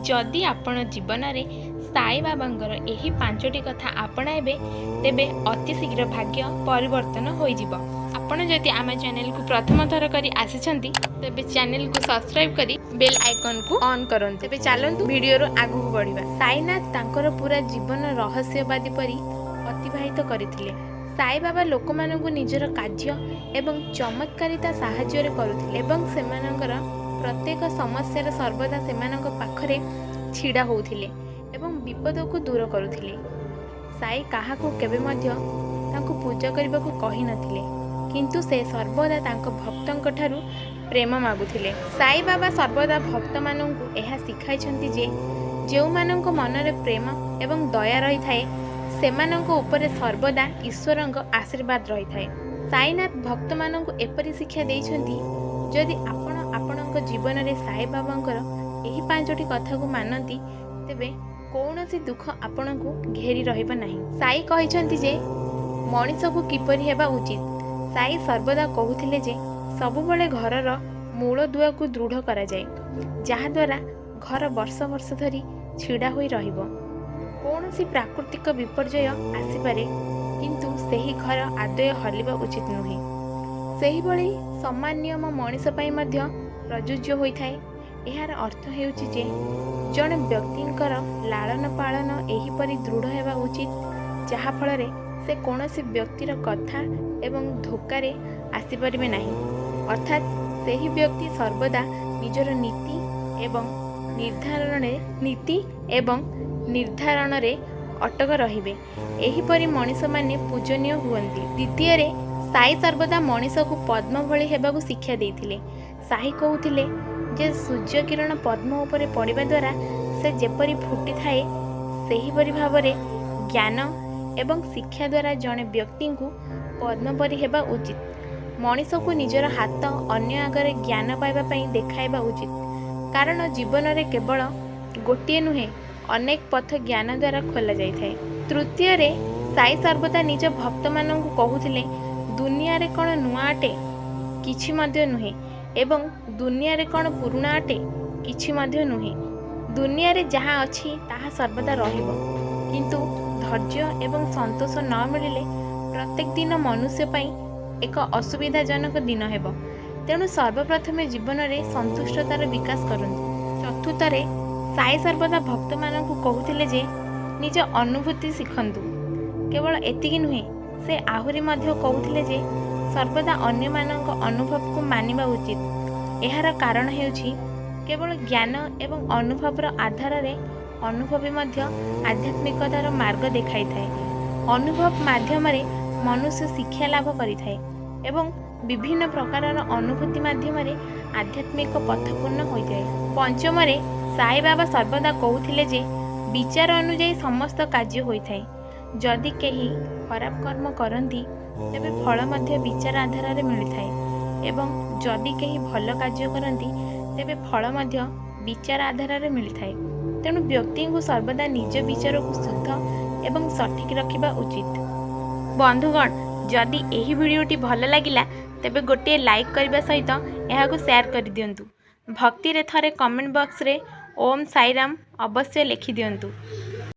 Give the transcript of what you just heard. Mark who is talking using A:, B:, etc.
A: जदि आपण जीवन में साई बाबांकर यही पांचटी कथा आपणाइबे तेबे अति शीघ्र भाग्य परिवर्तन हो जिवो। आपण जदि आम चैनल को प्रथम थर करी आसिछंती तेबे चैनल को सब्सक्राइब करी बेल आइकन को ऑन करंतु। तेबे चलंतु वीडियो रो आगु को बढ़िबा। साईनाथ तांकर पूरा जीवन रहस्यवादी परी अतिबाहित करथिले। साई बाबा लोक मानकु निजर कार्य एवं चमत्कारिता साहाय्य करुथिले एवं सेमानकर प्रत्येक समस्या सर्वदा सेमानक पाखरे छिड़ा होउथिले एवं विपद को दूर करुथिले। साई काहाकु केबे मध्य तांको पूजा करबा को कहि नथिले, किंतु से सर्वदा तांको भक्तंक ठारू प्रेम मागुथिले। साई बाबा सर्वदा भक्त मानंकु एहा सिखाइछंती जे जेउ मानंको मनरे प्रेम एवं दया रही थाए सेमानंको उपरे सर्वदा ईश्वरंक आशीर्वाद रही थाए। साईनाथ भक्त मानंकु एपरि शिक्षा देइछंती, जदि आपण आपणक जीवन में साई बाबांकर यही पांचटी कथा को मानती तेबे कौनसी दुख आपण को घेरी रहिबा नहीं। साई कहिछंती जे मनीष को किपरि हेबा उचित। साई सर्वदा कहूथिले जे सबुबले घरर मूल दुआ को दृढ़ करा जाए, जहा द्वारा घर वर्ष वर्ष धरी छिड़ा होई रहिबो। कौनसी प्राकृतिक विपर्यय आसीपारे, किंतु सेही घर आदय हलिबा उचित नुहे। सेही भली सम्मान नियम मनीष पाई मध्य प्रयोज्य होइथाए। एहार अर्थ हेउछि जे जणे व्यक्तिंकर लालन पालन एहीपरि दृढ़ हेबा उचित, जहा फଳରେ से कौनसी व्यक्तिर कथा एवं धोकारे आसीपारिबे नाही। अर्थात सेही व्यक्ति सर्वदा निजर नीति एवं निर्धारण रे अटक रहिबे। एहीपरि मनीष माने पूजनीय हुअन्ति। द्वितीय रे साई सर्वदा मनीष को पद्म भली हेबाकु शिक्षा देइथिले। साई कहूथिले जे सूर्य किरण पद्म उपरे पड़िबा द्वारा से जेपरि फुटी थाए सेही परि भावरे ज्ञान एवं शिक्षा द्वारा जणे व्यक्ति को पद्म परि हेबा उचित। मनीष को निजर हाथ अन्य आगरे ज्ञान पाइबा पई देखाइबा उचित, कारण जीवन में केवल गोटे नुहे अनेक पथ ज्ञान द्वारा खोला जाय थाए। तृतीय रे साई सर्वदा निज भक्त माननकु कहूथिले दुनिया रे कौन नुआ अटे किछि मध्य नुहे एवं दुनिया रे कौन पुराणा अटे किछि मध्य नुहे। दुनिया रे जहाँ अछि ताहा सर्वदा रहिबो, किंतु धैर्य एवं संतोष न मिलिले प्रत्येक दिन मनुष्य पई एक असुविधाजनक दिन हेबो। तेणु सर्वप्रथमे जीवन रे संतुष्टतार विकास करंतु। चतुर्थ रे साई सर्वदा भक्त माननकु कहूथिले जे निज अनुभूति शिखंतु। केवल एतिकी नुहे, से आहुरी मध्य कहूथिले जे सर्वदा अन्य मानक अनुभव को मानिबा उचित। एहार कारण हेउछि केवल ज्ञान एवं अनुभवर आधार रे अनुभवी मध्य आध्यात्मिकतार मार्ग देखाई थाए। अनुभव माध्यम रे मनुष्य शिक्षा लाभ करिथाए एवं विभिन्न प्रकारर अनुभूति माध्यम रे आध्यात्मिक पथपूर्ण होइथाए। पंचम रे साई बाबा सर्वदा कहूथिले जे विचार अनुଯାयी समस्त कार्य होइथाए। जदि केही खराब कर्म करती तेबे फल मध्य विचार आधार रे मिलिथाए एवं जदि केही भल कार्य करती तेबे फल मध्य विचार आधार रे मिलिथाए। तेणु व्यक्ति को सर्वदा निज विचार को शुद्ध एवं सठिक रखिबा उचित। बंधुगण, जदि एही वीडियोटी भल लागिला तेबे गोटे लाइक करबा सहित एहाको शेयर कर दियंतु। भक्ति रे थरे कमेंट बॉक्स रे ओम साईराम अवश्य लिखि दियंतु।